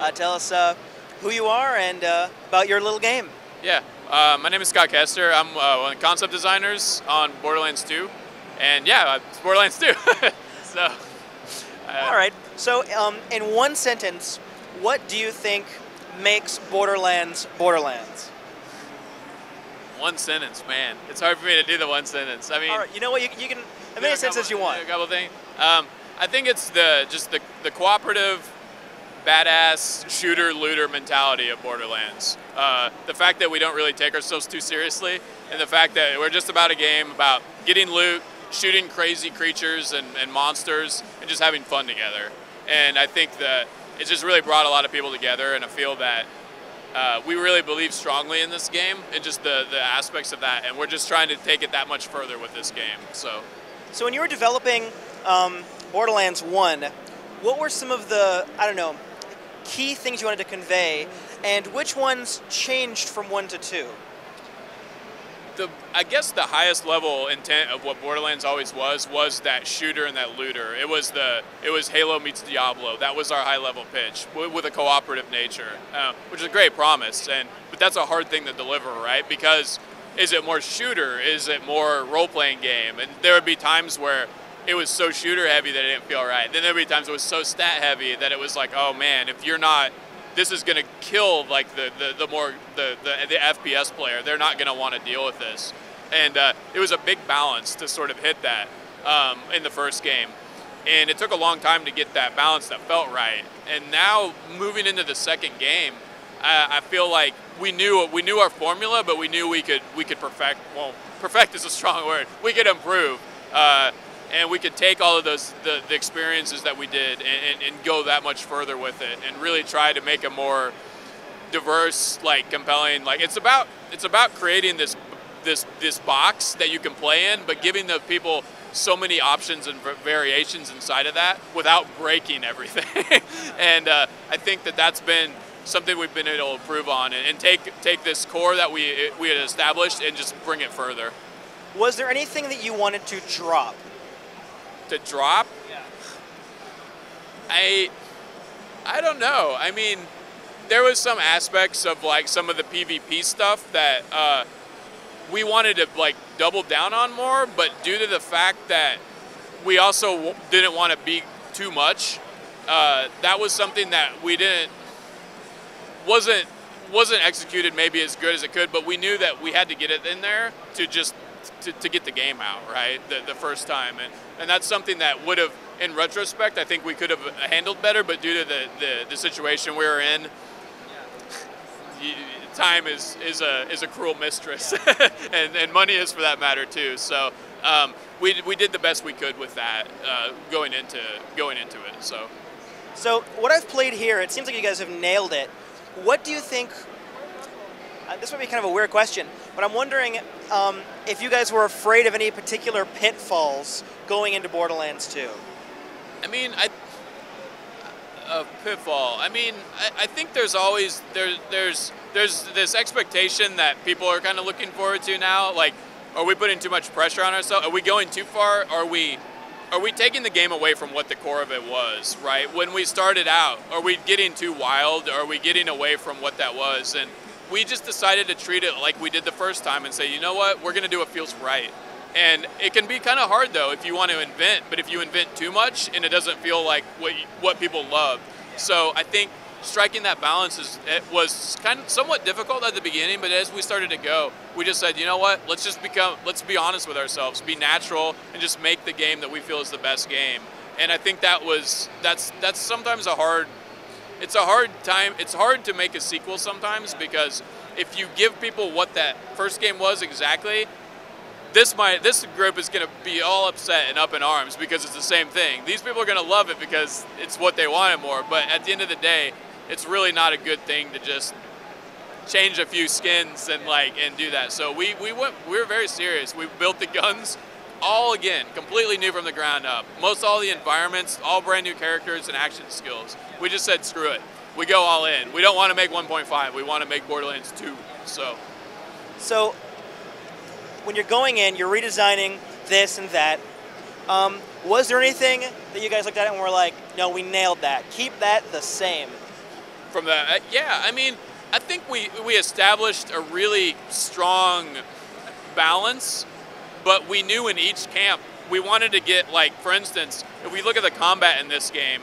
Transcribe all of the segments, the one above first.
Tell us who you are and about your little game. Yeah, my name is Scott Kester. I'm one of the concept designers on Borderlands 2, and yeah, it's Borderlands 2. so, All right. So, in one sentence, what do you think makes Borderlands Borderlands? one sentence, man. It's hard for me to do the one sentence. I mean, All right. You know what? You can as many sentences as you want. A couple things. I think it's the cooperative, badass shooter looter mentality of Borderlands. The fact that we don't really take ourselves too seriously, and the fact that we're just about a game about getting loot, shooting crazy creatures and monsters, and just having fun together. And I think that it's just really brought a lot of people together, and I feel that we really believe strongly in this game and just the aspects of that, and we're just trying to take it that much further with this game. So when you were developing Borderlands 1, what were some of the, I don't know, key things you wanted to convey, and which ones changed from 1 to 2? I guess the highest level intent of what Borderlands always was that shooter and that looter. It was Halo meets Diablo. That was our high level pitch with a cooperative nature, which is a great promise. But that's a hard thing to deliver, right? Because is it more shooter? Is it more role playing game? And there would be times where it was so shooter heavy that it didn't feel right. Then there'd be times it was so stat heavy that it was like, oh man, if you're not, this is going to kill like the FPS player. They're not going to want to deal with this. And it was a big balance to sort of hit that in the first game. And it took a long time to get that balance that felt right. And now moving into the second game, I feel like we knew our formula, but we knew we could perfect. Well, perfect is a strong word. We could improve. And we could take all of those the experiences that we did and go that much further with it, and really try to make a more diverse, like compelling. Like it's about creating this box that you can play in, but giving the people so many options and variations inside of that without breaking everything. And I think that's been something we've been able to improve on, and take this core that we had established and just bring it further. Was there anything that you wanted to drop? To drop? Yeah. I don't know. I mean, there was some aspects of like some of the PvP stuff that we wanted to like double down on more, but due to the fact that we also didn't want to be too much, that was something that wasn't executed maybe as good as it could, but we knew that we had to get it in there to just to get the game out, right, the first time. And that's something that would have, in retrospect, I think we could have handled better, but due to the situation we were in, time is a cruel mistress, and money is for that matter too. So we did the best we could with that going into it. So what I've played here, it seems like you guys have nailed it. What do you think? This might be kind of a weird question, but I'm wondering if you guys were afraid of any particular pitfalls going into Borderlands 2. I mean, a pitfall. I mean, I think there's always there's this expectation that people are kind of looking forward to now. Like, are we putting too much pressure on ourselves? Are we going too far? Are we taking the game away from what the core of it was, right? When we started out, are we getting too wild? Are we getting away from what that was? And we just decided to treat it like we did the first time and say, you know what, we're going to do what feels right. And it can be kind of hard, though, if you want to invent, but if you invent too much and it doesn't feel like what people love. So I think striking that balance was kind of somewhat difficult at the beginning, but as we started to go, we just said, you know what, let's be honest with ourselves, be natural, and just make the game that we feel is the best game. And I think that's sometimes it's a hard time. It's hard to make a sequel sometimes, because if you give people what that first game was exactly, this group is going to be all upset and up in arms because it's the same thing. These people are going to love it because it's what they wanted more, but at the end of the day, it's really not a good thing to just change a few skins and do that. So we were very serious. We built the guns all again, completely new from the ground up. Most all the environments, all brand new characters and action skills. We just said, screw it. We go all in. We don't want to make 1.5. We want to make Borderlands 2. So when you're going in, you're redesigning this and that. Was there anything that you guys looked at and were like, no, we nailed that. Keep that the same? From the yeah, I mean, I think we established a really strong balance, but we knew in each camp we wanted to get, like, for instance, if we look at the combat in this game,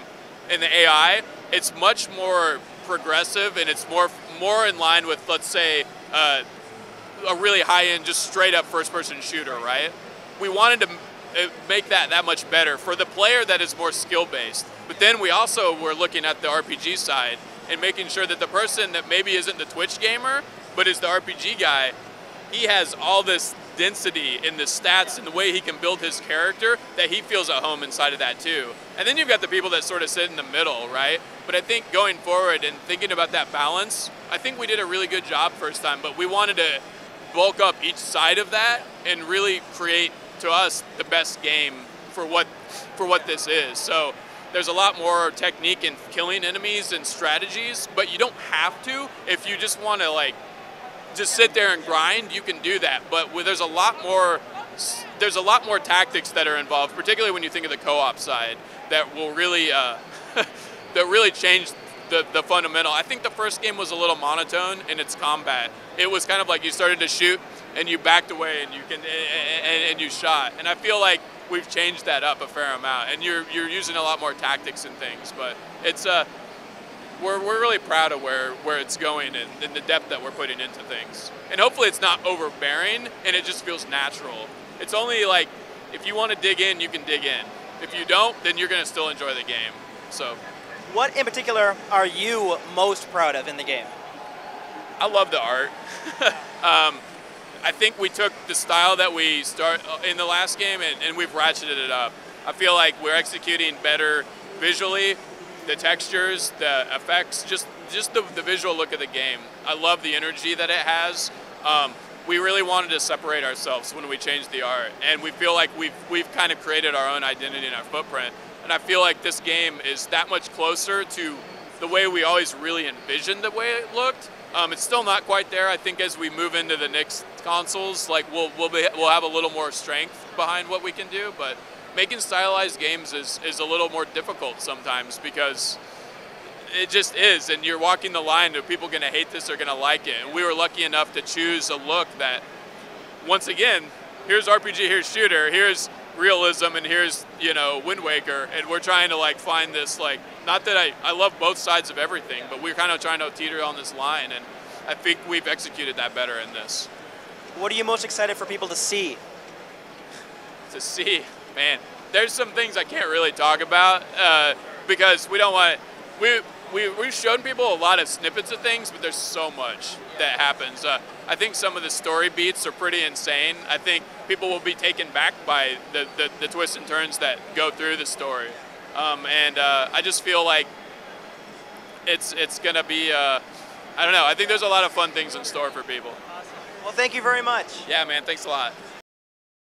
in the AI, it's much more progressive and it's more in line with, let's say, a really high-end, just straight-up first-person shooter, right? We wanted to make that much better for the player that is more skill-based. But then we also were looking at the RPG side and making sure that the person that maybe isn't the Twitch gamer, but is the RPG guy, he has all this density in the stats and the way he can build his character that he feels at home inside of that too. And then you've got the people that sort of sit in the middle, right? But I think going forward and thinking about that balance, I think we did a really good job first time, but we wanted to bulk up each side of that and really create, to us, the best game for what this is. So there's a lot more technique in killing enemies and strategies, but you don't have to. If you just want to, like, just sit there and grind, you can do that. But there's a lot more tactics that are involved, particularly when you think of the co-op side, that will really that really change the fundamental. I think the first game was a little monotone in its combat. It was kind of like you started to shoot and you backed away and you shot. And I feel like we've changed that up a fair amount, and you're using a lot more tactics and things. But it's we're really proud of where it's going and the depth that we're putting into things. And hopefully it's not overbearing and it just feels natural. It's only like, if you want to dig in, you can dig in. If you don't, then you're going to still enjoy the game. So, what in particular are you most proud of in the game? I love the art. I think we took the style that we start in the last game and we've ratcheted it up. I feel like we're executing better visually, the textures, the effects, just the visual look of the game. I love the energy that it has. We really wanted to separate ourselves when we changed the art, and we feel like we've kind of created our own identity and our footprint. And I feel like this game is that much closer to the way we always really envisioned the way it looked. It's still not quite there. I think as we move into the next consoles, like we'll have a little more strength behind what we can do. But making stylized games is a little more difficult sometimes because it just is, and you're walking the line. Are people going to hate this or going to like it? And we were lucky enough to choose a look that, once again, here's RPG, here's shooter, here's realism, and here's, you know, Wind Waker, and we're trying to, like, find this, like, not that I love both sides of everything, but we're kind of trying to teeter on this line, and I think we've executed that better in this. What are you most excited for people to see? To see, man, there's some things I can't really talk about because we don't want we've shown people a lot of snippets of things, but there's so much that happens. I think some of the story beats are pretty insane. I think people will be taken back by the twists and turns that go through the story. And I just feel like it's going to be, I don't know, I think there's a lot of fun things in store for people. Awesome. Well, thank you very much. Yeah, man, thanks a lot.